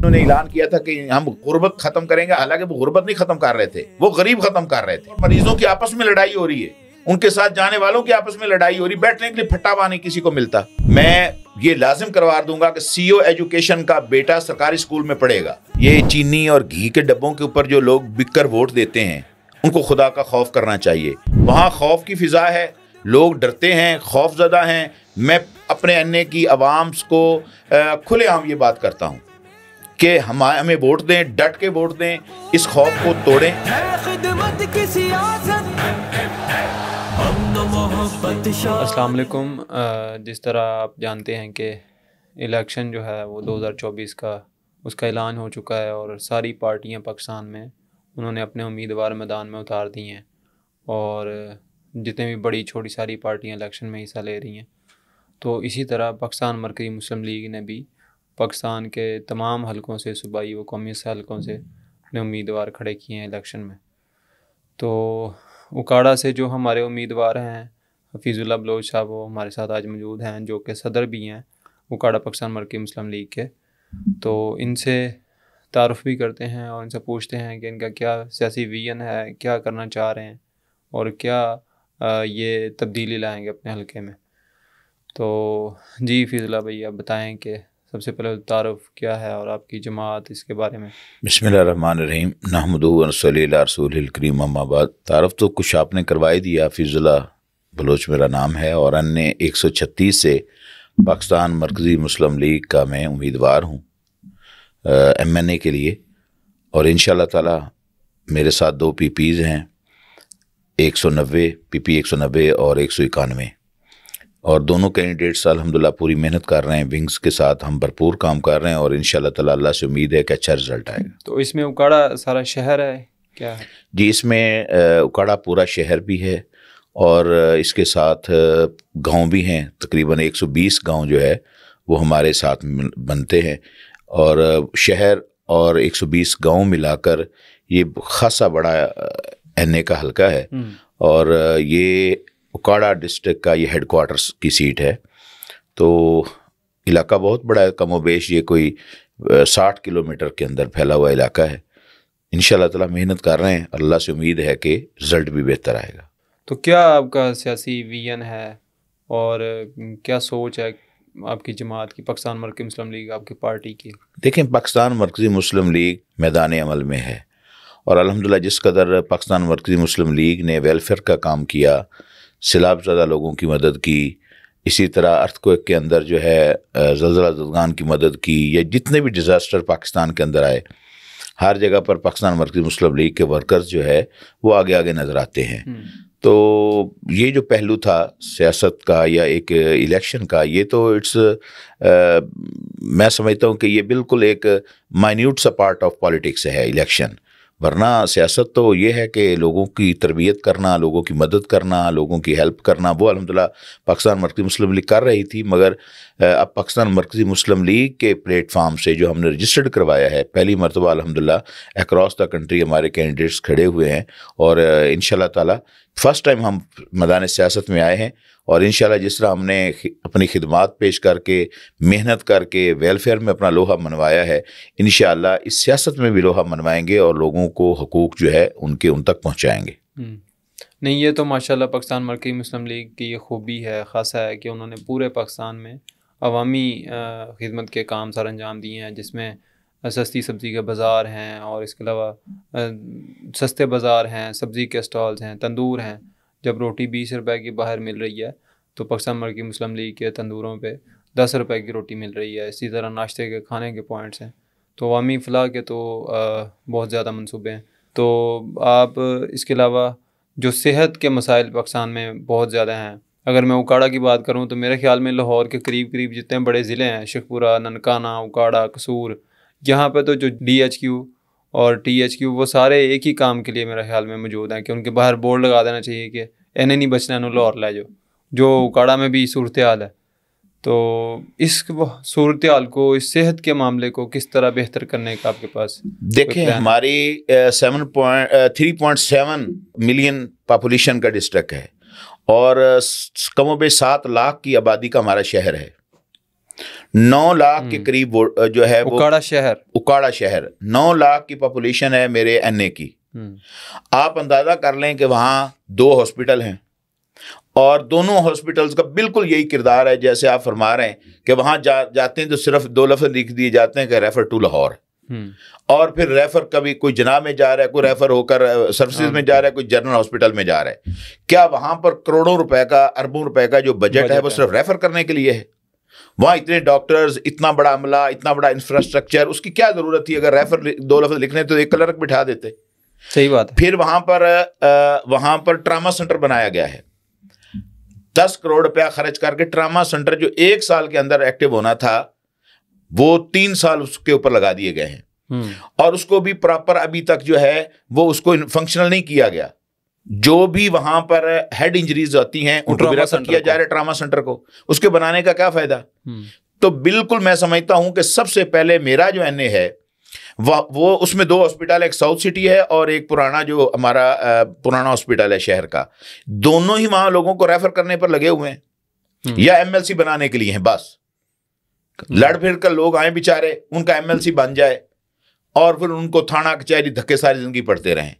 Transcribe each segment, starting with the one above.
انہوں نے اعلان کیا تھا کہ ہم غربت ختم کریں گے، حالانکہ وہ غربت نہیں ختم کر رہے تھے، وہ غریب ختم کر رہے تھے۔ مریضوں کی آپس میں لڑائی ہو رہی ہے، ان کے ساتھ جانے والوں کی آپس میں لڑائی ہو رہی، بیٹھنے کے لیے پھٹا ہوا نہیں کسی کو ملتا۔ میں یہ لازم کروا دوں گا کہ سی او ایجوکیشن کا بیٹا سرکاری اسکول میں پڑھے گا۔ یہ چینی اور گھی کے ڈبوں کے اوپر جو لوگ بک کر ووٹ دیتے ہیں، ان کو خدا کا خوف کرنا چاہیے۔ وہاں خوف کی فضا ہے، لوگ ڈرتے ہیں، خوف زدہ ہیں۔ میں اپنے انے کی عوام کو کھلے عام یہ بات کرتا ہوں کہ ہمیں ووٹ دیں، ڈٹ کے ووٹ دیں، اس خوف کو توڑیں۔ السلام علیکم۔ جس طرح آپ جانتے ہیں کہ الیکشن جو ہے وہ 2024 کا اس کا اعلان ہو چکا ہے، اور ساری پارٹیاں پاکستان میں انہوں نے اپنے امیدوار میدان میں اتار دی ہیں، اور جتنے بھی بڑی چھوٹی ساری پارٹیاں الیکشن میں حصہ لے رہی ہیں۔ تو اسی طرح پاکستان مرکزی مسلم لیگ نے بھی پاکستان کے تمام حلقوں سے، صوبائی و قومی حلقوں سے اپنے امیدوار کھڑے کیے ہیں الیکشن میں۔ تو اکاڑا سے جو ہمارے امیدوار ہیں حفیظ اللہ بلوچ صاحب، وہ ہمارے ساتھ آج موجود ہیں، جو کہ صدر بھی ہیں اکاڑا پاکستان مرکزی مسلم لیگ کے۔ تو ان سے تعارف بھی کرتے ہیں اور ان سے پوچھتے ہیں کہ ان کا کیا سیاسی ویژن ہے، کیا کرنا چاہ رہے ہیں، اور کیا یہ تبدیلی لائیں گے اپنے حلقے میں۔ تو جی حفیظ اللہ بھائی، آپ بتائیں کہ سب سے پہلے تعارف کیا ہے اور آپ کی جماعت اس کے بارے میں۔ بسم اللہ الرحمن الرحیم، نحمدہ و نصلی علی رسولہ الکریم، اما بعد۔ تعارف تو کچھ آپ نے کروائی دیا۔ حفیظ اللہ بلوچ میرا نام ہے، اور ان 136 سے پاکستان مرکزی مسلم لیگ کا میں امیدوار ہوں ایم این اے کے لیے، اور انشاءاللہ تعالی میرے ساتھ 2 پی پیز ہیں، 190 پی پی 190 اور 191، اور دونوں کینڈیڈیٹس الحمدللہ پوری محنت کر رہے ہیں، ونگز کے ساتھ ہم بھرپور کام کر رہے ہیں، اور انشاءاللہ تعالی اللہ سے امید ہے کہ اچھا رزلٹ آئے گا۔ تو اس میں اکاڑا سارا شہر ہے کیا ہے؟ جی، اس میں اکاڑا پورا شہر بھی ہے، اور اس کے ساتھ گاؤں بھی ہیں، تقریباً 120 گاؤں جو ہے وہ ہمارے ساتھ بنتے ہیں، اور شہر اور 120 گاؤں ملا کر یہ خاصا بڑا این اے کا حلقہ ہے، اور یہ اکاڑا ڈسٹرکٹ کا یہ ہیڈ کوارٹرز کی سیٹ ہے۔ تو علاقہ بہت بڑا ہے، کم و بیش یہ کوئی 60 کلومیٹر کے اندر پھیلا ہوا علاقہ ہے۔ انشاءاللہ تعالی محنت کر رہے ہیں، اللہ سے امید ہے کہ رزلٹ بھی بہتر آئے گا۔ تو کیا آپ کا سیاسی ویژن ہے اور کیا سوچ ہے آپ کی جماعت کی، پاکستان مرکزی مسلم لیگ آپ کی پارٹی کی؟ دیکھیں، پاکستان مرکزی مسلم لیگ میدان عمل میں ہے، اور الحمدللہ جس قدر پاکستان مرکزی مسلم لیگ نے ویلفیئر کا کام کیا، سیلاب زدہ لوگوں کی مدد کی، اسی طرح ارتھکویک کے اندر جو ہے زلزلہ زدگان کی مدد کی، یا جتنے بھی ڈیزاسٹر پاکستان کے اندر آئے، ہر جگہ پر پاکستان مرکزی مسلم لیگ کے ورکرز جو ہے وہ آگے آگے نظر آتے ہیں۔ تو یہ جو پہلو تھا سیاست کا یا ایک الیکشن کا، یہ تو میں سمجھتا ہوں کہ یہ بالکل ایک مائنیوٹ سا پارٹ آف پالیٹکس ہے الیکشن، ورنہ سیاست تو یہ ہے کہ لوگوں کی تربیت کرنا، لوگوں کی مدد کرنا، لوگوں کی ہیلپ کرنا۔ وہ الحمدللہ پاکستان مرکزی مسلم لیگ کر رہی تھی، مگر اب پاکستان مرکزی مسلم لیگ کے پلیٹ فارم سے جو ہم نے رجسٹرڈ کروایا ہے، پہلی مرتبہ الحمدللہ اکراس دا کنٹری ہمارے کینڈیڈیٹس کھڑے ہوئے ہیں، اور انشاءاللہ تعالی فرسٹ ٹائم ہم میدان سیاست میں آئے ہیں، اور انشاءاللہ جس طرح ہم نے اپنی خدمات پیش کر کے، محنت کر کے ویلفیئر میں اپنا لوہا منوایا ہے، انشاءاللہ اس سیاست میں بھی لوہا منوائیں گے، اور لوگوں کو حقوق جو ہے ان تک پہنچائیں گے۔ نہیں، یہ تو ماشاءاللہ پاکستان مرکزی مسلم لیگ کی یہ خوبی ہے، خاصہ ہے کہ انہوں نے پورے پاکستان میں عوامی خدمت کے کام سر انجام دیے ہیں، جس میں سستی سبزی کے بازار ہیں، اور اس کے علاوہ سستے بازار ہیں، سبزی کے سٹالز ہیں، تندور ہیں۔ جب روٹی 20 روپے کی باہر مل رہی ہے تو پاکستان مرکزی مسلم لیگ کے تندوروں پہ 10 روپے کی روٹی مل رہی ہے۔ اسی طرح ناشتے کے کھانے کے پوائنٹس ہیں، تو عوامی فلاح کے تو بہت زیادہ منصوبے ہیں۔ تو آپ اس کے علاوہ جو صحت کے مسائل پاکستان میں بہت زیادہ ہیں، اگر میں اکاڑا کی بات کروں تو میرے خیال میں لاہور کے قریب جتنے بڑے ضلع ہیں، شیخپورہ، ننکانہ، اکاڑا، قصور، یہاں پہ تو جو ڈی ایچ کیو اور ٹی ایچ کیو وہ سارے ایک ہی کام کے لیے میرے خیال میں موجود ہیں، کہ ان کے باہر بورڈ لگا دینا چاہیے کہ انہیں نہیں بچنا، انہوں لاہور لے جاؤ، جو اکاڑا میں بھی صورتحال ہے۔ تو اس صورتحال کو، اس صحت کے معاملے کو کس طرح بہتر کرنے کا آپ کے پاس؟ دیکھیں، ہماری 3.7 ملین پاپولیشن کا ڈسٹرکٹ ہے، اور کم و بیش 7 لاکھ کی آبادی کا ہمارا شہر ہے۔ 9 لاکھ کے قریب جو ہے وہ اکاڑا شہر 9 لاکھ کی پاپولیشن ہے میرے این اے کی. آپ اندازہ کر لیں کہ وہاں 2 ہاسپٹل ہیں اور دونوں ہاسپٹلز کا بالکل یہی کردار ہے جیسے آپ فرما رہے ہیں کہ وہاں جاتے ہیں تو صرف 2 لفظ لکھ دیے جاتے ہیں کہ ریفر ٹو لاہور, اور پھر ریفر کبھی کوئی جناح میں جا رہا ہے, کوئی ریفر ہو کر سروسز میں جا رہا ہے, کوئی جنرل ہاسپٹل میں جا رہا ہے. کیا وہاں پر کروڑوں روپے کا, اربوں روپے کا جو بجٹ ہے وہ صرف ریفر کرنے کے لیے ہے؟ وہاں اتنے ڈاکٹرز, اتنا بڑا عملہ, اتنا بڑا انفراسٹرکچر, اس کی کیا ضرورت تھی؟ اگر ریفر 2 لفظ لکھنے تو ایک کلرک بٹھا دیتے. صحیح بات ہے. پھر وہاں پر ٹراما سینٹر بنایا گیا ہے, 10 کروڑ روپیہ خرچ کر کے ٹراما سینٹر جو 1 سال کے اندر ایکٹیو ہونا تھا وہ 3 سال اس کے اوپر لگا دیے گئے ہیں, اور اس کو بھی پراپر ابھی تک جو ہے وہ اس کو فنکشنل نہیں کیا گیا. جو بھی وہاں پر ہیڈ انجریز ہوتی ہیں ان کو ریفر کیا جا رہا ہے ٹراما سینٹر کو, اس کے بنانے کا کیا فائدہ؟ تو بالکل میں سمجھتا ہوں کہ سب سے پہلے میرا جو این اے ہے وہ اس میں 2 ہاسپٹل, ایک ساؤتھ سٹی ہے اور ایک پرانا جو ہمارا پرانا ہاسپٹل ہے شہر کا. دونوں ہی وہاں لوگوں کو ریفر کرنے پر لگے ہوئے ہیں یا ایم ایل سی بنانے کے لیے ہیں. بس لڑ پھر کر لوگ آئیں بیچارے, ان کا ایم ایل سی بن جائے اور پھر ان کو تھانہ کچہری دھکے ساری زندگی پڑتے رہیں.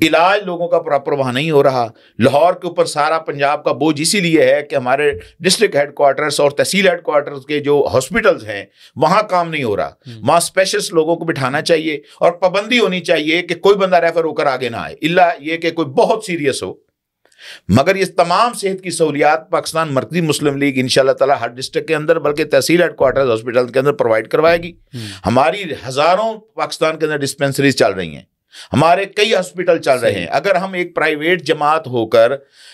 علاج لوگوں کا پراپر وہاں نہیں ہو رہا. لاہور کے اوپر سارا پنجاب کا بوجھ اسی لیے ہے کہ ہمارے ڈسٹرکٹ ہیڈ کوارٹرز اور تحصیل ہیڈ کوارٹرز کے جو ہاسپٹلز ہیں وہاں کام نہیں ہو رہا. وہاں اسپیشلسٹ لوگوں کو بٹھانا چاہیے اور پابندی ہونی چاہیے کہ کوئی بندہ ریفر ہو کر آگے نہ آئے, الا یہ کہ کوئی بہت سیریس ہو. مگر یہ تمام صحت کی سہولیات پاکستان مرکزی مسلم لیگ انشاءاللہ تعالی ہر ڈسٹرکٹ کے اندر بلکہ تحصیل ہیڈ کوارٹرز ہاسپٹل کے اندر پرووائڈ کروائے گی. ہماری ہزاروں پاکستان کے اندر ڈسپینسریز چل رہی ہیں, ہمارے کئی ہاسپٹل چل رہے ہیں. اگر ہم ایک پرائیویٹ جماعت ہو کر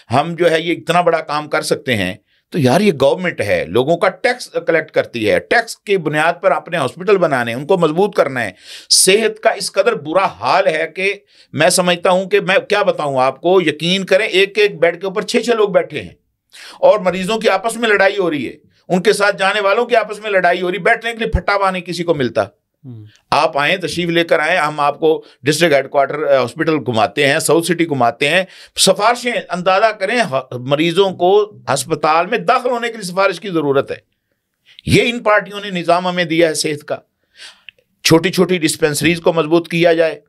ہم جو ہے یہ اتنا بڑا کام کر سکتے ہیں تو یار یہ گورنمنٹ ہے, لوگوں کا ٹیکس کلیکٹ کرتی ہے, ٹیکس کی بنیاد پر اپنے ہاسپٹل بنانے, ان کو مضبوط کرنا ہے. صحت کا اس قدر برا حال ہے کہ میں سمجھتا ہوں کہ میں کیا بتاؤں آپ کو, یقین کریں ایک بیڈ کے اوپر 6 لوگ بیٹھے ہیں اور مریضوں کی آپس میں لڑائی ہو رہی ہے, ان کے ساتھ جانے والوں کی آپس میں لڑائی ہو رہی, بیٹھنے کے لیے پھٹا ہوا نہیں کسی کو ملتا. آپ آئیں, تشریف لے کر آئیں, ہم آپ کو ڈسٹرکٹ ہیڈ کوارٹر ہاسپٹل گھماتے ہیں, ساؤتھ سٹی گھماتے ہیں. سفارشیں اندازہ کریں, مریضوں کو ہسپتال میں داخل ہونے کے لیے سفارش کی ضرورت ہے. یہ ان پارٹیوں نے نظام ہمیں دیا ہے صحت کا. چھوٹی چھوٹی ڈسپینسریز کو مضبوط کیا جائے,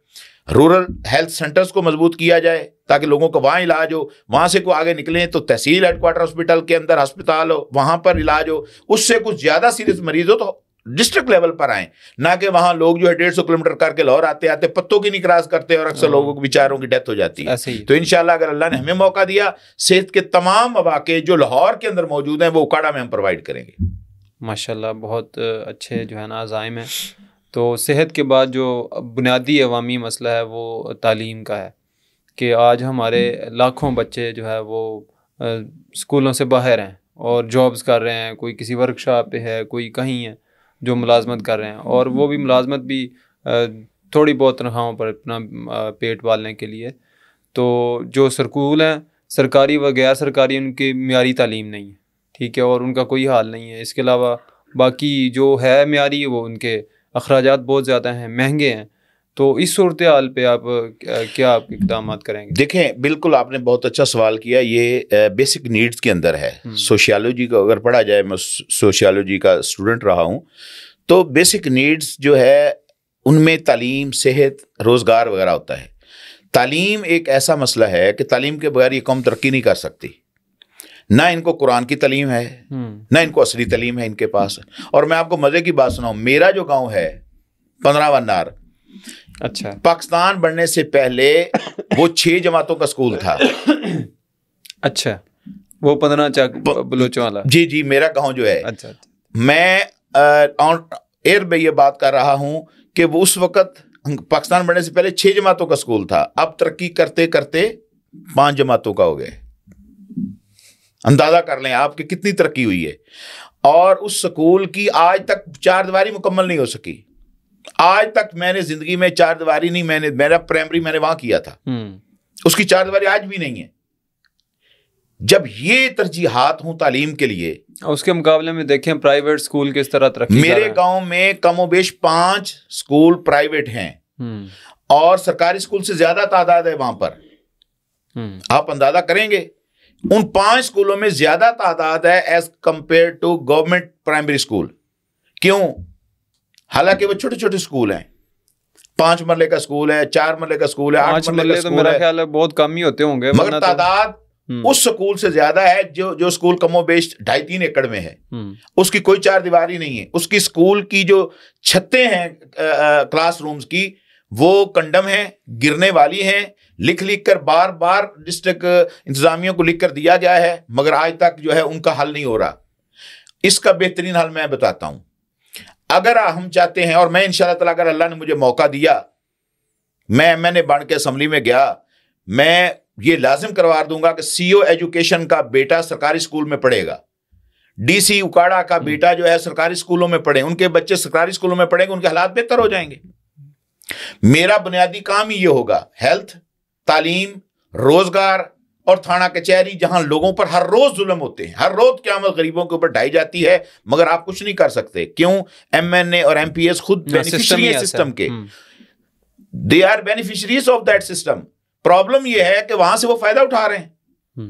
رورل ہیلتھ سینٹرز کو مضبوط کیا جائے تاکہ لوگوں کو وہاں علاج ہو. وہاں سے کوئی آگے نکلیں تو تحصیل ہیڈ کوارٹر ہاسپٹل کے اندر ہسپتال ہو, وہاں پر علاج ہو. اس سے کچھ زیادہ سیریس مریض ہو تو ڈسٹرکٹ لیول پر آئیں, نہ کہ وہاں لوگ جو ہے 150 کلومیٹر کر کے لاہور آتے پتوں کی نہیں کراس کرتے اور اکثر لوگوں کو بیچاروں کی ڈیتھ ہو جاتی ہے. تو انشاءاللہ اگر اللہ نے ہمیں موقع دیا, صحت کے تمام مواقع جو لاہور کے اندر موجود ہیں وہ اکاڑا میں ہم پرووائڈ کریں گے. ماشاءاللہ بہت اچھے جو ہے نا عزائم ہیں. تو صحت کے بعد جو بنیادی عوامی مسئلہ ہے وہ تعلیم کا ہے کہ آج ہمارے لاکھوں بچے جو ہے وہ اسکولوں سے باہر ہیں اور جابز کر رہے ہیں. کوئی کسی ورک شاپ پہ ہے, کوئی کہیں ہے جو ملازمت کر رہے ہیں, اور وہ بھی ملازمت بھی تھوڑی بہت تنخواہوں پر اپنا پیٹ پالنے کے لیے. تو جو سکول ہیں سرکاری و غیر سرکاری, ان کی معیاری تعلیم نہیں ہے, ٹھیک ہے, اور ان کا کوئی حال نہیں ہے. اس کے علاوہ باقی جو ہے معیاری وہ ان کے اخراجات بہت زیادہ ہیں, مہنگے ہیں. تو اس صورتحال پہ آپ کیا اقدامات کریں گے؟ دیکھیں بالکل آپ نے بہت اچھا سوال کیا. یہ بیسک نیڈز کے اندر ہے. سوشیالوجی کو اگر پڑھا جائے, میں سوشیالوجی کا اسٹوڈنٹ رہا ہوں, تو بیسک نیڈز جو ہے ان میں تعلیم, صحت, روزگار وغیرہ ہوتا ہے. تعلیم ایک ایسا مسئلہ ہے کہ تعلیم کے بغیر یہ قوم ترقی نہیں کر سکتی. نہ ان کو قرآن کی تعلیم ہے, نہ ان کو عصری تعلیم ہے ان کے پاس. اور میں آپ کو مزے کی بات سناؤں, میرا جو گاؤں ہے 15 ونار, اچھا, پاکستان بننے سے پہلے وہ 6 جماعتوں کا سکول تھا. اچھا, وہ 15 بلوچوں والا. جی میرا گاؤں جو ہے, اچھا, میں ایئر پہ یہ بات کر رہا ہوں کہ وہ اس وقت پاکستان بننے سے پہلے 6 جماعتوں کا سکول تھا. اب ترقی کرتے کرتے 5 جماعتوں کا ہو گئے. اندازہ کر لیں آپ کہ کتنی ترقی ہوئی ہے. اور اس سکول کی آج تک 4 دیواری مکمل نہیں ہو سکی. آج تک میں نے زندگی میں 4 دیواری نہیں, میرا پرائمری میں نے وہاں کیا تھا, اس کی 4 دیواری آج بھی نہیں ہے. جب یہ ترجیحات ہوں تعلیم کے لیے, اس کے مقابلے میں دیکھیں پرائیویٹ سکول کس طرح ترقی. میرے گاؤں میں کم و بیش 5 سکول پرائیویٹ ہیں اور سرکاری سکول سے زیادہ تعداد ہے وہاں پر. آپ اندازہ کریں گے ان 5 سکولوں میں زیادہ تعداد ہے as compare to government primary school. کیوں؟ حالانکہ وہ چھوٹے چھوٹے اسکول ہیں، 5 مرلے کا اسکول ہے، 4 مرلے کا اسکول ہے، 8 مرلے کا اسکول ہے، میرا خیال ہے بہت کم ہی ہوتے ہوں گے، مگر تعداد اس سکول سے زیادہ ہے جو سکول کم و بیش 2.5-3 ایکڑ میں ہے، اس کی کوئی 4 دیواری نہیں ہے، اس کی سکول کی جو چھتیں ہیں کلاس رومز کی وہ کنڈم ہیں، گرنے والی ہیں، لکھ کر بار بار ڈسٹرکٹ انتظامیہ کو لکھ کر دیا گیا ہے، مگر آج تک جو ہے ان کا حل نہیں ہو رہا۔ اس کا بہترین حل میں بتاتا ہوں، اگر ہم چاہتے ہیں، اور میں انشاءاللہ تعالیٰ اگر اللہ نے مجھے موقع دیا، میں نے بن کے اسمبلی میں گیا، میں یہ لازم کروا دوں گا کہ سی او ایجوکیشن کا بیٹا سرکاری اسکول میں پڑھے گا، ڈی سی اکاڑا کا بیٹا جو ہے سرکاری اسکولوں میں پڑھے، ان کے بچے سرکاری اسکولوں میں پڑھیں گے، ان کے حالات بہتر ہو جائیں گے۔ میرا بنیادی کام ہی یہ ہوگا، ہیلتھ، تعلیم، روزگار اور تھانہ کچہری، جہاں لوگوں پر ہر روز ظلم ہوتے ہیں، ہر روز قیامت غریبوں کے اوپر ڈھائی جاتی ہے، مگر آپ کچھ نہیں کر سکتے۔ کیوں؟ ایم این اے اور ایم پی ایس خود بینیفیشری ہے سسٹم کے، they are beneficiaries of that system. Problem یہ ہے کہ وہاں سے وہ فائدہ اٹھا رہے ہیں،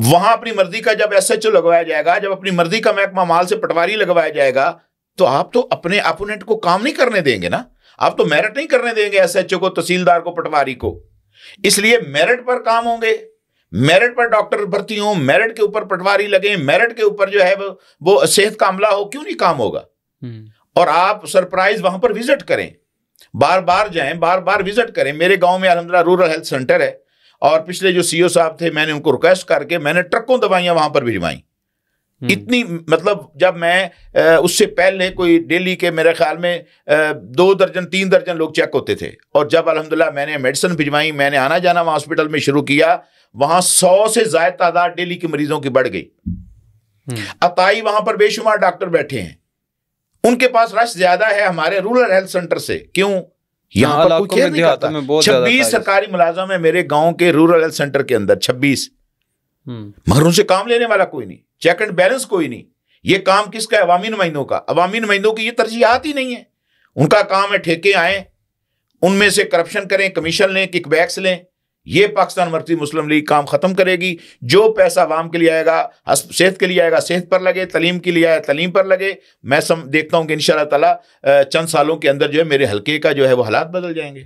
وہاں اپنی مرضی کا جب ایس ایچ او لگوایا جائے گا، جب اپنی مرضی کا محکمہ مال سے پٹواری لگوایا جائے گا، تو آپ تو اپنے اپوننٹ کو کام نہیں کرنے دیں گے نا، آپ تو میرٹ نہیں کرنے دیں گے ایس ایچ او کو، تحصیلدار کو، پٹواری کو۔ اس لیے میرٹ پر کام ہوں گے، میرٹ پر ڈاکٹر بھرتی ہوں، میرٹ کے اوپر پٹواری لگیں، میرٹ کے اوپر جو ہے وہ صحت کا عملہ ہو، کیوں نہیں کام ہوگا؟ اور آپ سرپرائز وہاں پر وزٹ کریں، بار بار جائیں، بار بار وزٹ کریں۔ میرے گاؤں میں الحمدللہ رورل ہیلتھ سینٹر ہے، اور پچھلے جو سی او صاحب تھے، میں نے ان کو ریکویسٹ کر کے میں نے ٹرکوں دوائیاں وہاں پر بھجوائیں۔ اتنی مطلب جب میں اس سے پہلے کوئی ڈیلی کے میرے خیال میں 2 درجن 3 درجن لوگ چیک ہوتے تھے، اور جب الحمدللہ میں نے میڈیسن بھجوائی، میں نے آنا جانا وہاں ہاسپٹل میں شروع کیا، وہاں 100 سے زائد تعداد ڈیلی کے مریضوں کی بڑھ گئی۔ عطائی وہاں پر بے شمار ڈاکٹر بیٹھے ہیں، ان کے پاس رش زیادہ ہے ہمارے رورل ہیلتھ سینٹر سے۔ کیوں؟ یہاں پر کوئی کیئر نہیں کرتا۔ 26 سرکاری ملازم ہیں میرے گاؤں کے رورل ہیلتھ سینٹر کے اندر، 26، مگر ان سے کام لینے والا کوئی نہیں، چیک اینڈ بیلنس کوئی نہیں۔ یہ کام کس کا ہے؟ عوامی نمائندوں کا۔ عوامی نمائندوں کی یہ ترجیحات ہی نہیں ہے، ان کا کام ہے ٹھیکے آئیں، ان میں سے کرپشن کریں، کمیشن لیں، کک بیکس لیں۔ یہ پاکستان مرکزی مسلم لیگ کام ختم کرے گی۔ جو پیسہ عوام کے لیے آئے گا، صحت کے لیے آئے گا صحت پر لگے، تعلیم کے لیے آئے تعلیم پر لگے۔ میں دیکھتا ہوں کہ انشاءاللہ تعالی چند سالوں کے اندر جو ہے میرے حلقے کا جو ہے وہ حالات بدل جائیں گے۔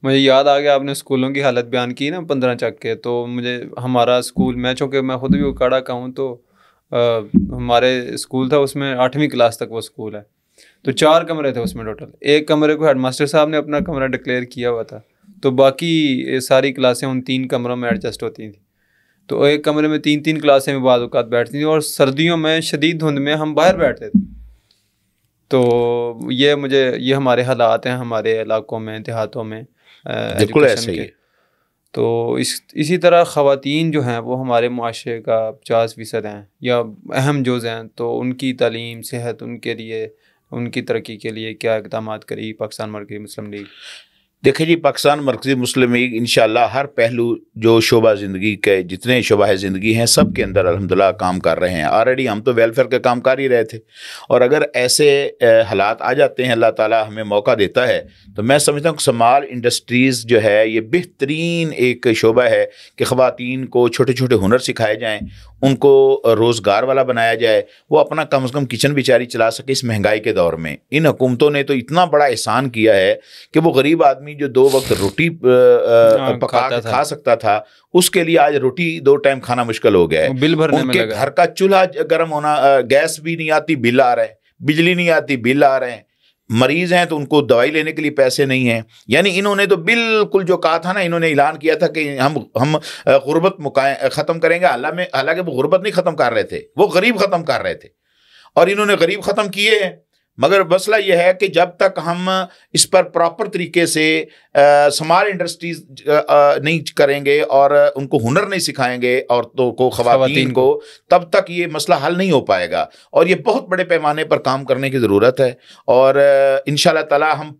مجھے یاد آ گیا، آپ نے اسکولوں کی حالت بیان کی نا 15 چک کے، تو مجھے ہمارا اسکول، میں چونکہ میں خود بھی اکاڑا کا ہوں، تو ہمارے اسکول تھا، اس میں 8ویں کلاس تک وہ اسکول ہے، تو 4 کمرے تھے اس میں ٹوٹل۔ ایک کمرے کو ہیڈ ماسٹر صاحب نے اپنا کمرہ ڈکلیئر کیا ہوا تھا، تو باقی ساری کلاسیں ان 3 کمروں میں ایڈجسٹ ہوتی تھیں۔ تو ایک کمرے میں 3 کلاسیں میں بعض اوقات بیٹھتی تھیں، اور سردیوں میں شدید دھند میں ہم باہر بیٹھتے تھے۔ تو یہ ہمارے حالات ہیں ہمارے علاقوں میں، دیہاتوں میں بالکل ایسے ہی ہے۔ تو اسی طرح خواتین جو ہیں وہ ہمارے معاشرے کا 50% ہیں یا اہم جز ہیں، تو ان کی تعلیم، صحت، ان کے لیے، ان کی ترقی کے لیے کیا اقدامات کری پاکستان مرکزی مسلم لیگ؟ دیکھیں جی، پاکستان مرکزی مسلم لیگ انشاءاللہ ہر پہلو جو شعبہ زندگی کے جتنے شعبہ زندگی ہیں سب کے اندر الحمدللہ کام کر رہے ہیں۔ آلریڈی ہم تو ویلفیئر کا کام کر ہی رہے تھے، اور اگر ایسے حالات آ جاتے ہیں، اللہ تعالیٰ ہمیں موقع دیتا ہے، تو میں سمجھتا ہوں کہ اسمال انڈسٹریز جو ہے یہ بہترین ایک شعبہ ہے کہ خواتین کو چھوٹے چھوٹے ہنر سکھائے جائیں، ان کو روزگار والا بنایا جائے، وہ اپنا کم از کم کچن بیچاری چلا سکے اس مہنگائی کے دور میں۔ ان حکومتوں نے تو اتنا بڑا احسان کیا ہے کہ وہ غریب آدمی جو 2 وقت روٹی پکا کے کھا سکتا تھا، اس کے لیے آج روٹی 2 ٹائم کھانا مشکل ہو گیا ہے۔ بل بھرنے ان کے گھر کا چولہا گرم ہونا، گیس بھی نہیں آتی، بل آ رہے ہیں، بجلی نہیں آتی، بل آ رہے ہیں، مریض ہیں تو ان کو دوائی لینے کے لیے پیسے نہیں ہیں۔ یعنی انہوں نے تو بالکل جو کہا تھا نا، انہوں نے اعلان کیا تھا کہ ہم غربت ختم کریں گے، حالانکہ وہ غربت نہیں ختم کر رہے تھے، وہ غریب ختم کر رہے تھے، اور انہوں نے غریب ختم کیے ہیں۔ مگر مسئلہ یہ ہے کہ جب تک ہم اس پر پراپر طریقے سے اسمال انڈسٹریز نہیں کریں گے اور ان کو ہنر نہیں سکھائیں گے عورتوں کو، خواتین کو، تب تک یہ مسئلہ حل نہیں ہو پائے گا، اور یہ بہت بڑے پیمانے پر کام کرنے کی ضرورت ہے۔ اور انشاءاللہ تعالی ہم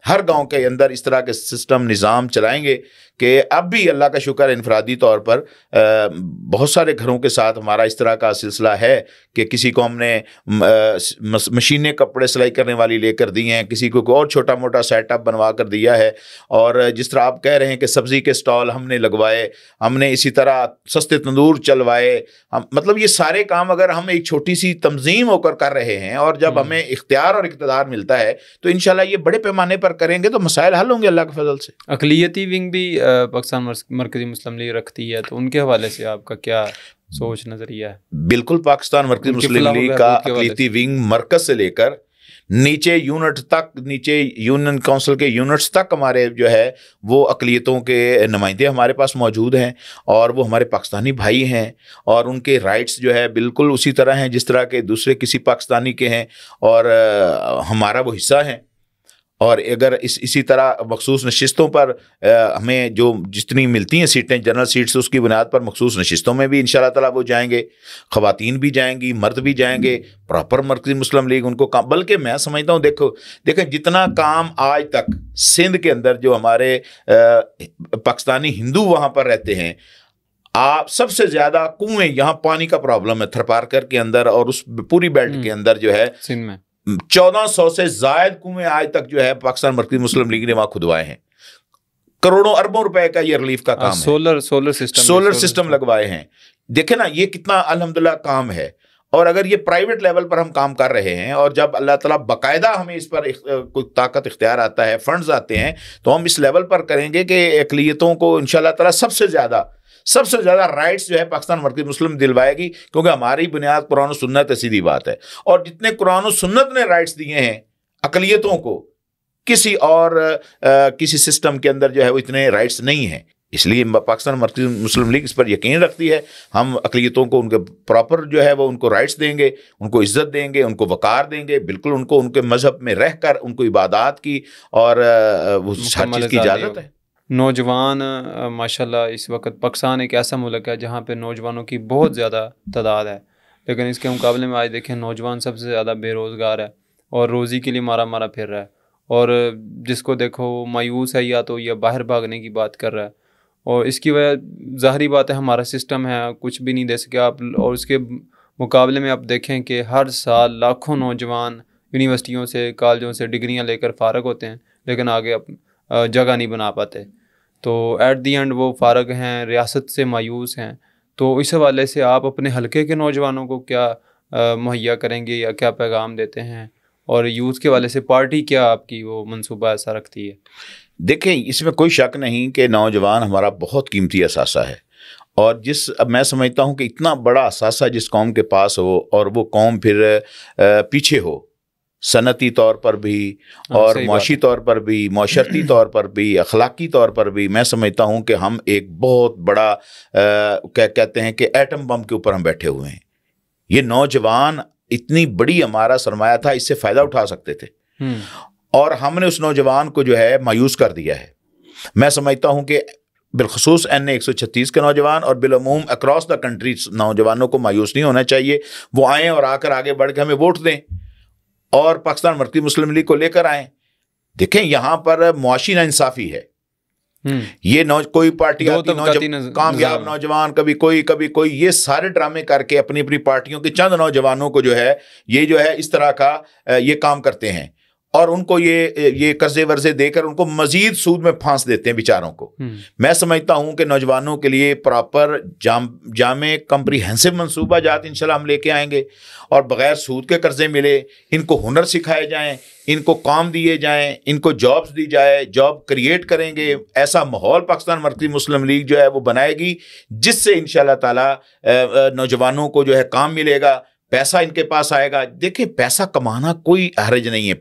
ہر گاؤں کے اندر اس طرح کے سسٹم نظام چلائیں گے کہ اب بھی اللہ کا شکر انفرادی طور پر بہت سارے گھروں کے ساتھ ہمارا اس طرح کا سلسلہ ہے کہ کسی کو ہم نے مشینیں کپڑے سلائی کرنے والی لے کر دی ہیں، کسی کو اور چھوٹا موٹا سیٹ اپ بنوا کر دیا ہے، اور جس طرح آپ کہہ رہے ہیں کہ سبزی کے سٹال ہم نے لگوائے، ہم نے اسی طرح سستے تندور چلوائے، مطلب یہ سارے کام اگر ہم ایک چھوٹی سی تنظیم ہو کر رہے ہیں اور جب ہمیں اختیار اور اقتدار ملتا ہے تو انشاءاللہ یہ بڑے پیمانے پر کریں گے تو مسائل حل ہوں گے اللہ کے فضل سے۔ اقلیتی ونگ بھی پاکستان مرکزی مسلم لیگ رکھتی ہے، تو ان کے حوالے سے آپ کا کیا سوچ نظریہ ہے؟ بالکل، پاکستان مرکزی مسلم لیگ کا اقلیتی ونگ مرکز سے لے کر نیچے یونٹ تک، نیچے یونین کونسل کے یونٹس تک ہمارے جو ہے وہ اقلیتوں کے نمائندے ہمارے پاس موجود ہیں، اور وہ ہمارے پاکستانی بھائی ہیں، اور ان کے رائٹس جو ہے بالکل اسی طرح ہیں جس طرح کے دوسرے کسی پاکستانی کے ہیں، اور ہمارا وہ حصہ ہیں۔ اور اگر اسی طرح مخصوص نشستوں پر ہمیں جو جتنی ملتی ہیں سیٹیں، جنرل سیٹس، اس کی بنیاد پر مخصوص نشستوں میں بھی انشاءاللہ تعالیٰ وہ جائیں گے، خواتین بھی جائیں گی، مرد بھی جائیں گے، پراپر مرکزی مسلم لیگ ان کو کام، بلکہ میں سمجھتا ہوں دیکھیں جتنا کام آج تک سندھ کے اندر جو ہمارے پاکستانی ہندو وہاں پر رہتے ہیں، آپ سب سے زیادہ کنویں، یہاں پانی کا پرابلم ہے تھرپارکر کے اندر اور اس پوری بیلٹ کے اندر جو ہے سندھ میں 1400 سے زائد کنویں آج تک جو ہے پاکستان مرکزی مسلم لیگ نے وہاں کھدوائے ہیں، کروڑوں اربوں روپے کا یہ ریلیف کا کام ہے، سولر سسٹم لگوائے ہیں۔ دیکھیں نا یہ کتنا الحمدللہ کام ہے، اور اگر یہ پرائیویٹ لیول پر ہم کام کر رہے ہیں اور جب اللہ تعالیٰ باقاعدہ ہمیں اس پر کوئی طاقت اختیار آتا ہے، فنڈز آتے ہیں، تو ہم اس لیول پر کریں گے کہ اقلیتوں کو انشاءاللہ تعالیٰ سب سے زیادہ رائٹس جو ہے پاکستان مرکزی مسلم دلوائے گی، کیونکہ ہماری بنیاد قرآن و سنت ہے، سیدھی بات ہے، اور جتنے قرآن و سنت نے رائٹس دیے ہیں اقلیتوں کو، کسی سسٹم کے اندر جو ہے وہ اتنے رائٹس نہیں ہیں۔ اس لیے پاکستان مرکزی مسلم لیگ اس پر یقین رکھتی ہے، ہم اقلیتوں کو ان کے پراپر جو ہے وہ ان کو رائٹس دیں گے، ان کو عزت دیں گے، ان کو وقار دیں گے، بالکل ان کو ان کے مذہب میں رہ کر ان کو عبادات کی اور وہ ہر چیز کی اجازت ہے۔ نوجوان ماشاءاللہ اس وقت پاکستان ایک ایسا ملک ہے جہاں پہ نوجوانوں کی بہت زیادہ تعداد ہے، لیکن اس کے مقابلے میں آج دیکھیں نوجوان سب سے زیادہ بے روزگار ہے اور روزی کے لیے مارا پھر رہا ہے، اور جس کو دیکھو مایوس ہے یا تو یہ باہر بھاگنے کی بات کر رہا ہے، اور اس کی وجہ ظاہری بات ہے ہمارا سسٹم ہے، کچھ بھی نہیں دے سکے آپ، اور اس کے مقابلے میں آپ دیکھیں کہ ہر سال لاکھوں نوجوان یونیورسٹیوں سے، کالجوں سے ڈگریاں لے کر فارغ ہوتے ہیں، لیکن آگے جگہ نہیں بنا پاتے، تو ایٹ دی اینڈ وہ فارغ ہیں، ریاست سے مایوس ہیں۔ تو اس حوالے سے آپ اپنے حلقے کے نوجوانوں کو کیا مہیا کریں گے یا کیا پیغام دیتے ہیں، اور یوتھ کے حوالے سے پارٹی کیا آپ کی وہ منصوبہ ایسا رکھتی ہے؟ دیکھیں اس میں کوئی شک نہیں کہ نوجوان ہمارا بہت قیمتی اثاثہ ہے، اور میں سمجھتا ہوں کہ اتنا بڑا اثاثہ جس قوم کے پاس ہو اور وہ قوم پھر پیچھے ہو، صنعتی طور پر بھی اور معاشی طور پر بھی، معاشرتی طور پر بھی، اخلاقی طور پر بھی، میں سمجھتا ہوں کہ ہم ایک بہت بڑا کہتے ہیں کہ ایٹم بم کے اوپر ہم بیٹھے ہوئے ہیں۔ یہ نوجوان اتنی بڑی ہمارا سرمایہ تھا، اس سے فائدہ اٹھا سکتے تھے، اور ہم نے اس نوجوان کو جو ہے مایوس کر دیا ہے۔ میں سمجھتا ہوں کہ بالخصوص NA 136 کے نوجوان اور بالعموم اکراس دا کنٹری نوجوانوں کو مایوس نہیں ہونا چاہیے، وہ آئیں اور آ کر آگے بڑھ کے ہمیں ووٹ دیں اور پاکستان مرکزی مسلم لیگ کو لے کر آئیں۔ دیکھیں یہاں پر معاشی ناانصافی ہے، یہ کوئی پارٹی آتی کامیاب نوجوان، کبھی کوئی، یہ سارے ڈرامے کر کے اپنی پارٹیوں کے چند نوجوانوں کو جو ہے اس طرح کا یہ کام کرتے ہیں، اور ان کو یہ قرضے ورزے دے کر ان کو مزید سود میں پھانس دیتے ہیں بیچاروں کو۔ میں سمجھتا ہوں کہ نوجوانوں کے لیے پراپر جامع کمپریہنسو منصوبہ جات انشاءاللہ ہم لے کے آئیں گے، اور بغیر سود کے قرضے ملے، ان کو ہنر سکھائے جائیں، ان کو کام دیے جائیں، ان کو جابز دی جائے، جاب کریٹ کریں گے۔ ایسا ماحول پاکستان مرکزی مسلم لیگ جو ہے وہ بنائے گی جس سے انشاءاللہ تعالی نوجوانوں کو جو ہے کام ملے گا، پیسہ ان کے پاس آئے گا۔ دیکھیں پیسہ کمانا کوئی حرج نہیں ہے،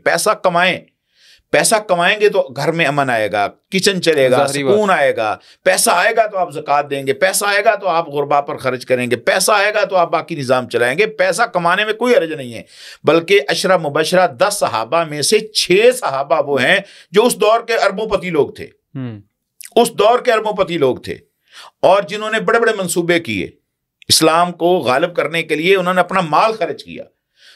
پیسہ کمائیں گے تو گھر میں امن آئے گا، کچن چلے گا، سکون آئے گا، پیسہ آئے گا تو آپ زکوٰۃ دیں گے، پیسہ آئے گا تو آپ غربا پر خرچ کریں گے، پیسہ آئے گا تو آپ باقی نظام چلائیں گے۔ پیسہ کمانے میں کوئی حرج نہیں ہے، بلکہ 10 مبشرہ 10 صحابہ میں سے 6 صحابہ وہ ہیں جو اس دور کے اربوں پتی لوگ تھے، اور جنہوں نے بڑے بڑے منصوبے کیے، اسلام کو غالب کرنے کے لیے انہوں نے اپنا مال خرچ کیا۔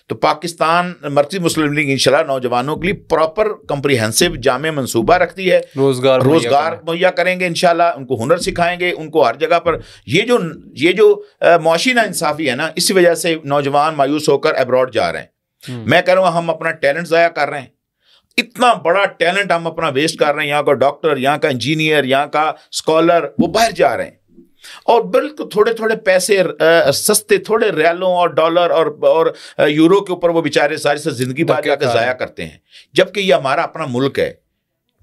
تو پاکستان مرکزی مسلم لیگ انشاءاللہ نوجوانوں کے لیے پراپر کمپریہنسو جامع منصوبہ رکھتی ہے. روزگار مہیا کریں گے انشاءاللہ, ان کو ہنر سکھائیں گے, ان کو ہر جگہ پر. یہ جو معاشی ناانصافی ہے نا, اسی وجہ سے نوجوان مایوس ہو کر ابراڈ جا رہے ہیں. میں کہہ رہا ہوں ہم اپنا ٹیلنٹ ضائع کر رہے ہیں, اتنا بڑا ٹیلنٹ ہم اپنا ویسٹ کر رہے ہیں. یہاں کا ڈاکٹر, یہاں کا انجینئر, یہاں کا اسکالر وہ باہر جا رہے ہیں, اور بالکل تھوڑے تھوڑے پیسے سستے, تھوڑے ریالوں اور ڈالر اور یورو کے اوپر وہ بیچارے ساری سے زندگی بعد جا کے ضائع کرتے ہیں. جبکہ یہ ہمارا اپنا ملک ہے,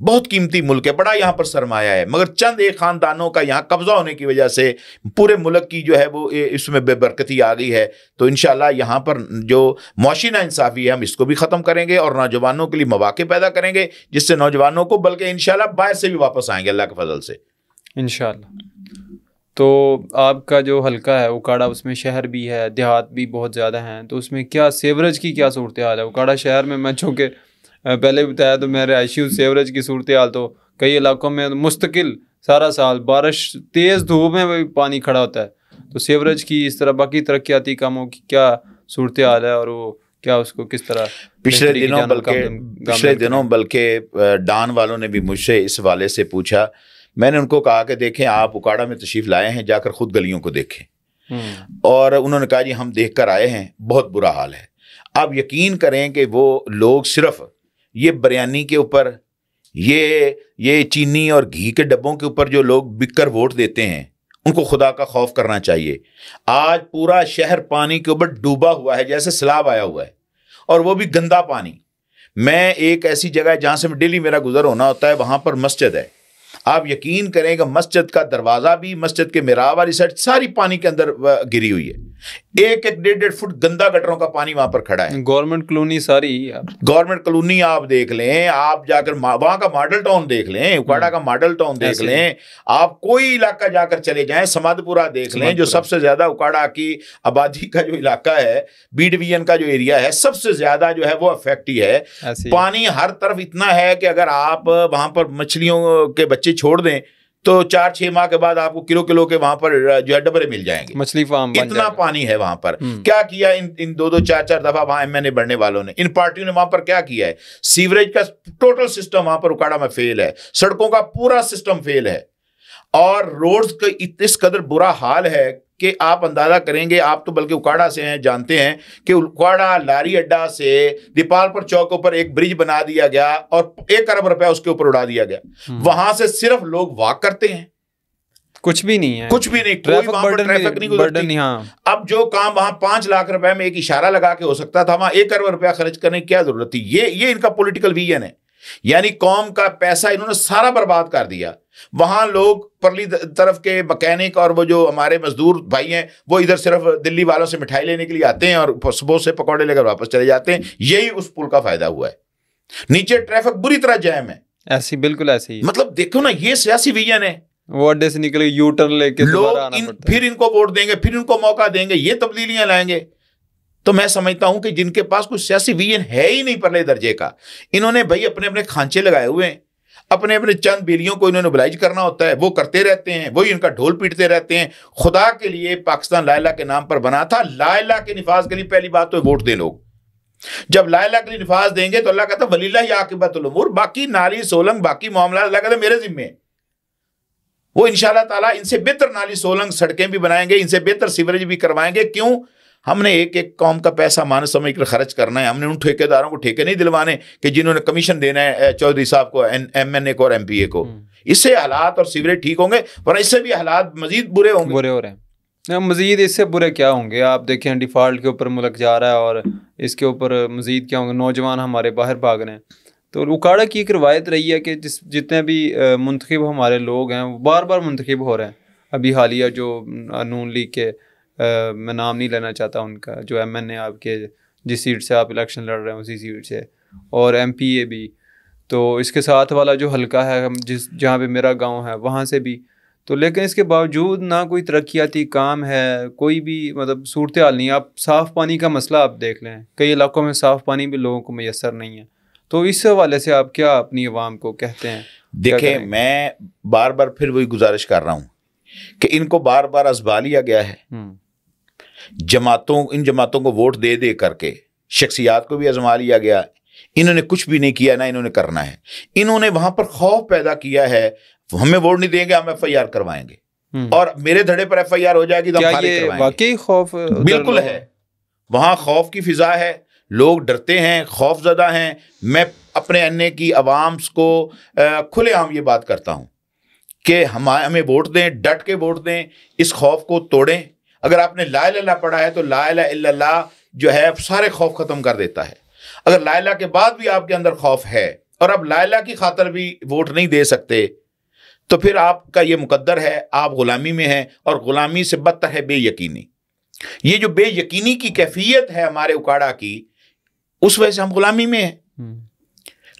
بہت قیمتی ملک ہے, بڑا یہاں پر سرمایہ ہے, مگر چند ایک خاندانوں کا یہاں قبضہ ہونے کی وجہ سے پورے ملک کی جو ہے وہ اس میں بے برکتی آ گئی ہے. تو انشاءاللہ یہاں پر جو معاشی ناانصافی ہے ہم اس کو بھی ختم کریں گے, اور نوجوانوں کے لیے مواقع پیدا کریں گے, جس سے نوجوانوں کو بلکہ انشاءاللہ باہر سے بھی واپس آئیں گے اللہ کے فضل سے انشاءاللہ. تو آپ کا جو حلقہ ہے اکاڑا, اس میں شہر بھی ہے, دیہات بھی بہت زیادہ ہیں, تو اس میں کیا سیوریج کی کیا صورتحال ہے؟ اکاڑا شہر میں چونکہ پہلے بھی بتایا تو میں رہائشی ہوں, سیوریج کی صورتحال تو کئی علاقوں میں مستقل سارا سال بارش تیز دھوپ میں بھی پانی کھڑا ہوتا ہے. تو سیوریج کی اس طرح باقی ترقیاتی کاموں کی کیا صورتحال ہے, اور وہ کیا اس کو کس طرح پچھلے دنوں بلکہ ڈان والوں نے بھی مجھ سے اس حوالے سے پوچھا. میں نے ان کو کہا کہ دیکھیں آپ اکاڑا میں تشریف لائے ہیں, جا کر خود گلیوں کو دیکھیں. اور انہوں نے کہا جی ہم دیکھ کر آئے ہیں, بہت برا حال ہے. آپ یقین کریں کہ وہ لوگ صرف یہ بریانی کے اوپر, یہ چینی اور گھی کے ڈبوں کے اوپر جو لوگ بک کر ووٹ دیتے ہیں, ان کو خدا کا خوف کرنا چاہیے. آج پورا شہر پانی کے اوپر ڈوبا ہوا ہے, جیسے سیلاب آیا ہوا ہے, اور وہ بھی گندا پانی. میں ایک ایسی جگہ جہاں سے ڈیلی میرا گزر ہونا ہوتا ہے, وہاں پر مسجد ہے. آپ یقین کریں کہ مسجد کا دروازہ بھی, مسجد کے محراب والی سائڈ ساری پانی کے اندر گری ہوئی ہے. 1-1.5 فٹ گندا گٹروں کا پانی وہاں پر کھڑا ہے. گورنمنٹ کالونی ساری, گورنمنٹ کالونی آپ دیکھ لیں, آپ جا کر وہاں کا ماڈل ٹاؤن دیکھ لیں, اکاڑا کا ماڈل ٹاؤن دیکھ لیں, آپ کوئی علاقہ جا کر چلے جائیں, سماد پورہ دیکھ لیں, جو سب سے زیادہ اکاڑا کی آبادی کا جو علاقہ ہے, بی ڈویژن کا جو ایریا ہے, سب سے زیادہ جو ہے وہ افیکٹ ہی ہے. پانی ہر طرف اتنا ہے کہ اگر آپ وہاں پر مچھلیوں کے بچے چھوڑ دیں تو 4-6 ماہ کے بعد آپ کو کلو کے وہاں پر جو ہے ڈبرے مل جائیں گے. مچھلی فارم اتنا پانی ہے وہاں پر. کیا کیا ان 2-4 دفعہ وہاں MNA بڑھنے والوں نے, ان پارٹیوں نے وہاں پر کیا کیا ہے؟ سیوریج کا ٹوٹل سسٹم وہاں پر اکاڑا میں فیل ہے, سڑکوں کا پورا سسٹم فیل ہے, اور روڈز کا اس قدر برا حال ہے کہ آپ اندازہ کریں گے, آپ تو بلکہ اکاڑا سے ہیں, جانتے ہیں کہ اکاڑا لاری اڈا سے دیپال پر چوک پر ایک برج بنا دیا گیا اور 1 ارب روپے اس کے اوپر اڑا دیا گیا. وہاں سے صرف لوگ واک کرتے ہیں, کچھ بھی نہیں ہے, کچھ بھی نہیں, کوئی وہاں پر ٹریفک نہیں گزرتی. اب جو کام وہاں 5 لاکھ روپے میں ایک اشارہ لگا کے ہو سکتا تھا, وہاں 1 ارب روپیہ خرچ کرنے کی کیا ضرورت تھی؟ یہ ان کا پولیٹیکل ویژن ہے. یعنی قوم کا پیسہ انہوں نے سارا برباد کر دیا. وہاں لوگ پرلی طرف کے مکینک اور وہ جو ہمارے مزدور بھائی ہیں, وہ ادھر صرف دلی والوں سے مٹھائی لینے کے لیے آتے ہیں اور صبح سے پکوڑے لے کر واپس چلے جاتے ہیں. یہی اس پل کا فائدہ ہوا ہے. نیچے ٹریفک بری طرح جیم ہے, ایسی بالکل ایسی, مطلب دیکھو نا, یہ سیاسی ویژن ہے. وہ اڈے سے نکلے یو ٹرن لے کے لوگ پھر ان کو ووٹ دیں گے, پھر ان کو موقع دیں گے, یہ تبدیلیاں لائیں گے. تو میں سمجھتا ہوں کہ جن کے پاس کوئی سیاسی ویژن ہے ہی نہیں پرلے درجے کا, انہوں نے بھائی اپنے کھانچے لگائے ہوئے ہیں, اپنے چند بیلیوں کو انہوں نے بلائج کرنا ہوتا ہے, وہ کرتے رہتے ہیں, وہی ان کا ڈھول پیٹتے رہتے ہیں. خدا کے لیے پاکستان لا الہ کے نام پر بنا تھا, لا الہ کے نفاذ کے لیے پہلی بات تو ووٹ دیں لوگ. جب لا الہ کے لیے نفاذ دیں گے تو اللہ کہتا وللہ عاقبۃ الامور, باقی نالی سولنگ باقی معاملات اللہ کہتا میرے ذمہ ہیں. وہ انشاءاللہ تعالیٰ ان سے بہتر نالی سولنگ سڑکیں بھی بنائیں گے, ان سے بہتر سیوریج بھی کروائیں گے. کیوں؟ ہم نے ایک قوم کا پیسہ مان سمجھ کر خرچ کرنا ہے. ہم نے ان ٹھیکیداروں کو ٹھیکے نہیں دلوانے کہ جنہوں نے کمیشن دینا ہے چودھری صاحب کو, MNA کو اور MPA کو. اس سے حالات اور سیوریج ٹھیک ہوں گے, ورنہ اس سے بھی حالات مزید برے ہوں گے. برے ہو رہے ہیں, مزید اس سے برے کیا ہوں گے؟ آپ دیکھیں ڈیفالٹ کے اوپر ملک جا رہا ہے, اور اس کے اوپر مزید کیا ہوں گے؟ نوجوان ہمارے باہر بھاگ رہے ہیں. تو اکاڑا کی ایک روایت رہی ہے کہ جتنے بھی منتخب ہمارے لوگ ہیں وہ بار بار منتخب ہو رہے ہیں. ابھی حالیہ جو نون لیگ کے, میں نام نہیں لینا چاہتا ان کا, جو MNA آپ کے جس سیٹ سے آپ الیکشن لڑ رہے ہیں اسی سیٹ سے, اور MPA بھی. تو اس کے ساتھ والا جو حلقہ ہے جہاں پہ میرا گاؤں ہے وہاں سے بھی. تو لیکن اس کے باوجود نہ کوئی ترقیاتی کام ہے, کوئی بھی مطلب صورتحال نہیں. آپ صاف پانی کا مسئلہ آپ دیکھ لیں, کئی علاقوں میں صاف پانی بھی لوگوں کو میسر نہیں ہے. تو اس حوالے سے آپ کیا اپنی عوام کو کہتے ہیں؟ دیکھیں, میں بار بار پھر وہی گزارش کر رہا ہوں کہ ان کو بار بار ازبا لیا گیا ہے. ان جماعتوں کو ووٹ دے دے کر کے شخصیات کو بھی آزما لیا گیا. انہوں نے کچھ بھی نہیں کیا، نہ انہوں نے کرنا ہے. انہوں نے وہاں پر خوف پیدا کیا ہے، ہمیں ووٹ نہیں دیں گے ہم ایف آئی آر کروائیں گے، اور میرے دھڑے پر ایف آئی آر ہو جائے گی تو ہم خارج کروائیں گے. واقعی خوف بالکل ہے، وہاں خوف کی فضا ہے، لوگ ڈرتے ہیں، خوف زدہ ہیں. میں اپنے انے کی عوام کو کھلے عام یہ بات کرتا ہوں کہ ہمیں ووٹ دیں، ڈٹ کے ووٹ دیں، اس خوف کو توڑیں. اگر آپ نے لا الہ الا اللہ پڑھا ہے تو لا الہ الا اللہ جو ہے سارے خوف ختم کر دیتا ہے. اگر لا الہ کے بعد بھی آپ کے اندر خوف ہے اور اب لا الہ کی خاطر بھی ووٹ نہیں دے سکتے تو پھر آپ کا یہ مقدر ہے، آپ غلامی میں ہیں، اور غلامی سے بدتر ہے بے یقینی. یہ جو بے یقینی کی کیفیت ہے ہمارے اکاڑا کی، اس وجہ سے ہم غلامی میں ہیں.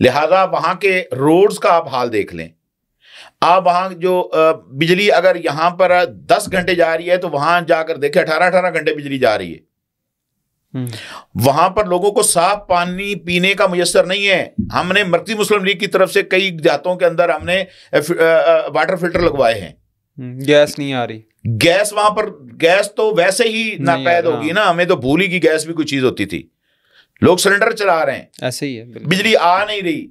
لہذا وہاں کے روڈز کا آپ حال دیکھ لیں. آپ وہاں جو بجلی اگر یہاں پر 10 گھنٹے جا رہی ہے تو وہاں جا کر دیکھیں 18 گھنٹے بجلی جا رہی ہے. وہاں پر لوگوں کو صاف پانی پینے کا میسر نہیں ہے. ہم نے مرکزی مسلم لیگ کی طرف سے کئی دیہاتوں کے اندر ہم نے واٹر فلٹر لگوائے ہیں. گیس نہیں آ رہی. گیس وہاں پر گیس تو ویسے ہی ناپید ہوگی نا، ہمیں تو بھول ہی کی گیس بھی کوئی چیز ہوتی تھی. لوگ سلنڈر چلا رہے ہیں، ایسے ہی ہے. بجلی آ نہیں رہی،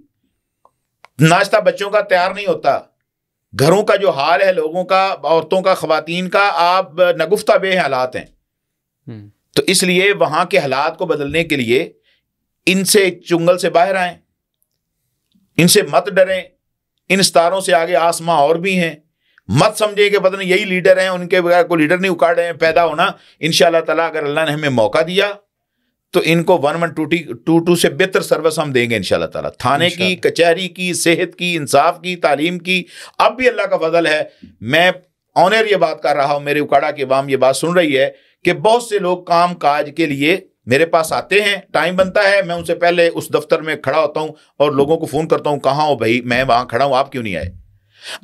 ناشتہ بچوں کا تیار نہیں ہوتا. گھروں کا جو حال ہے لوگوں کا، عورتوں کا، خواتین کا، آپ نگفتہ بے حالات ہیں. تو اس لیے وہاں کے حالات کو بدلنے کے لیے ان سے چنگل سے باہر آئیں، ان سے مت ڈریں. ان ستاروں سے آگے آسماں اور بھی ہیں. مت سمجھیں کہ پتہ نہیں یہی لیڈر ہیں، ان کے بغیر کوئی لیڈر نہیں اکھاڑ رہے ہیں. پیدا ہونا انشاءاللہ تعالیٰ اگر اللہ نے ہمیں موقع دیا تو ان کو 1122 سے بہتر سروس ہم دیں گے انشاءاللہ تعالیٰ. تھانے کی، کچہری کی، صحت کی، انصاف کی، تعلیم کی. اب بھی اللہ کا فضل ہے، میں آنر یہ بات کر رہا ہوں، میرے اکاڑا کی عوام یہ بات سن رہی ہے کہ بہت سے لوگ کام کاج کے لیے میرے پاس آتے ہیں. ٹائم بنتا ہے میں ان سے پہلے اس دفتر میں کھڑا ہوتا ہوں اور لوگوں کو فون کرتا ہوں، کہاں ہو بھائی؟ میں وہاں کھڑا ہوں، آپ کیوں نہیں آئے؟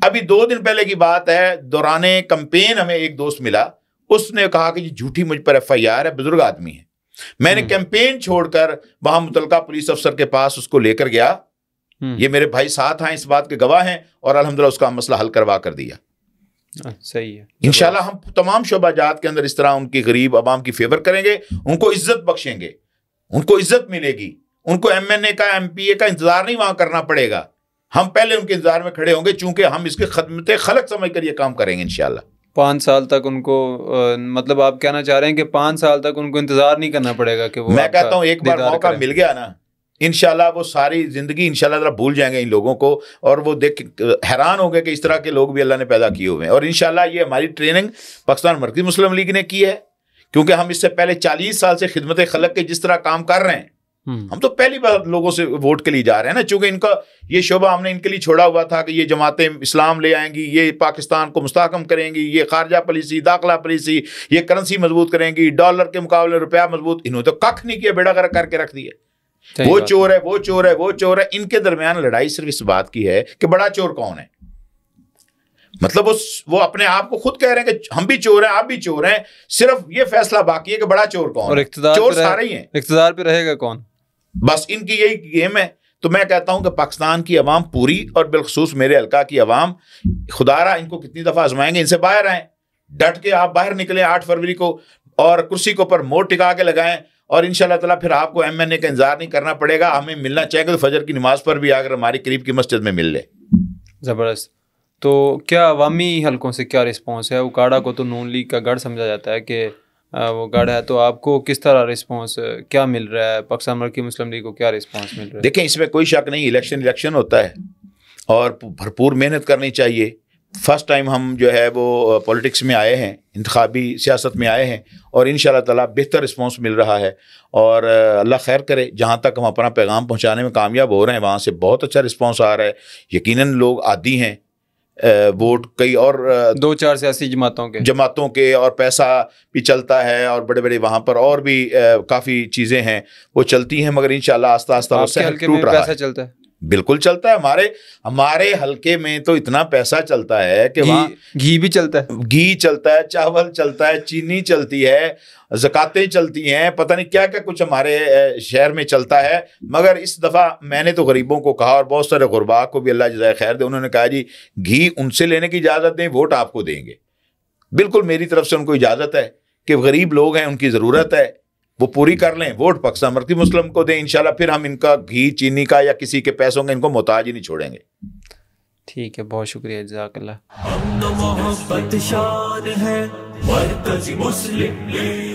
ابھی 2 دن پہلے کی بات ہے، دوران کمپین ہمیں ایک دوست ملا، اس نے کہا کہ یہ جھوٹی مجھ پر ایف آئی آر ہے، بزرگ آدمی ہے. میں نے کیمپین چھوڑ کر وہاں متعلقہ پولیس افسر کے پاس اس کو لے کر گیا. یہ میرے بھائی ساتھ ہیں، اس بات کے گواہ ہیں، اور الحمدللہ اس کا مسئلہ حل کروا کر دیا. صحیح ہے. انشاءاللہ ہم تمام شعبہ جات کے اندر اس طرح ان کی غریب عوام کی فیور کریں گے، ان کو عزت بخشیں گے، ان کو عزت ملے گی. ان کو ایم این اے کا، ایم پی اے کا انتظار نہیں وہاں کرنا پڑے گا. ہم پہلے ان کے انتظار میں کھڑے ہوں گے، چونکہ ہم اس کے خدمت خلق سمجھ کر یہ کام کریں گے انشاءاللہ. 5 سال تک ان کو مطلب آپ کہنا چاہ رہے ہیں کہ 5 سال تک ان کو انتظار نہیں کرنا پڑے گا کہ وہ، میں کہتا ہوں ایک بار موقع مل گیا نا، انشاءاللہ وہ ساری زندگی انشاءاللہ بھول جائیں گے ان لوگوں کو، اور وہ دیکھ حیران ہو گئے کہ اس طرح کے لوگ بھی اللہ نے پیدا کیے ہوئے ہیں. اور انشاءاللہ یہ ہماری ٹریننگ پاکستان مرکزی مسلم لیگ نے کی ہے، کیونکہ ہم اس سے پہلے 40 سال سے خدمت خلق کے جس طرح کام کر رہے ہیں، ہم تو پہلی بار لوگوں سے ووٹ کے لیے جا رہے ہیں نا. چونکہ ان کا یہ شعبہ ہم نے ان کے لیے چھوڑا ہوا تھا کہ یہ جماعتیں اسلام لے آئیں گی، یہ پاکستان کو مستحکم کریں گی، یہ خارجہ پالیسی، داخلہ پالیسی، یہ کرنسی مضبوط کریں گی، ڈالر کے مقابلے روپیہ مضبوط. انہوں نے تو ککھ نہیں کیا، بیڑا غرق کر کے رکھ دیا. وہ چور ہے، وہ چور ہے، وہ چور ہے. ان کے درمیان لڑائی صرف اس بات کی ہے کہ بڑا چور کون ہے. مطلب وہ اپنے آپ کو خود کہہ رہے ہیں کہ ہم بھی چور ہیں، آپ بھی چور ہیں، صرف یہ فیصلہ باقی ہے کہ بڑا چور کون ہے. چور سارے ہی ہیں، اقتدار پہ رہے گا کون، بس ان کی یہی گیم ہے. تو میں کہتا ہوں کہ پاکستان کی عوام پوری، اور بالخصوص میرے حلقہ کی عوام، خدا را ان کو کتنی دفعہ آزمائیں گے، ان سے باہر آئیں. ڈٹ کے آپ باہر نکلیں 8 فروری کو، اور کرسی کے اوپر مور ٹکا کے لگائیں، اور انشاءاللہ تعالیٰ پھر آپ کو ایم این اے کا انتظار نہیں کرنا پڑے گا. ہمیں ملنا چاہیے تو فجر کی نماز پر بھی اگر ہماری قریب کی مسجد میں مل لے. زبردست. تو کیا عوامی حلقوں سے کیا رسپانس ہے؟ اکاڑا کو تو نون لیگ کا گڑھ سمجھا جاتا ہے کہ وہ گڑھ ہے، تو آپ کو کس طرح رسپانس کیا مل رہا ہے؟ پاکستان مرکزی مسلم لیگ کو کیا رسپانس مل رہا ہے؟ دیکھیں اس میں کوئی شک نہیں، الیکشن ہوتا ہے اور بھرپور محنت کرنی چاہیے. فرسٹ ٹائم ہم جو ہے وہ پولیٹکس میں آئے ہیں، انتخابی سیاست میں آئے ہیں، اور انشاءاللہ تعالیٰ بہتر رسپانس مل رہا ہے. اور اللہ خیر کرے، جہاں تک ہم اپنا پیغام پہنچانے میں کامیاب ہو رہے ہیں وہاں سے بہت اچھا رسپانس آ رہا ہے. یقیناً لوگ عادی ہیں ووٹ کئی اور 2-4 سیاسی جماعتوں کے، اور پیسہ بھی چلتا ہے، اور بڑے بڑے وہاں پر اور بھی کافی چیزیں ہیں وہ چلتی ہیں، مگر انشاءاللہ آہستہ آہستہ وہ سہل ٹوٹ رہا ہے. پیسہ چلتا ہے، بالکل چلتا ہے. ہمارے حلقے میں تو اتنا پیسہ چلتا ہے کہ وہاں گھی بھی چلتا ہے، گھی چلتا ہے، چاول چلتا ہے، چینی چلتی ہے، زکاتیں چلتی ہیں، پتہ نہیں کیا کیا کچھ ہمارے شہر میں چلتا ہے. مگر اس دفعہ میں نے تو غریبوں کو کہا، اور بہت سارے غربا کو بھی اللہ جزائے خیر دے، انہوں نے کہا جی گھی ان سے لینے کی اجازت دیں، ووٹ آپ کو دیں گے. بالکل میری طرف سے ان کو اجازت ہے کہ غریب لوگ ہیں، ان کی ضرورت ہے. وہ پوری کر لیں, ووٹ پاکستان مرکزی مسلم کو دیں انشاءاللہ, پھر ہم ان کا گھی چینی کا یا کسی کے پیسوں کا ان کو محتاج ہی نہیں چھوڑیں گے. ٹھیک ہے, بہت شکریہ, جزاک اللہ. محبت شان ہے مرکزی مسلم لیگ.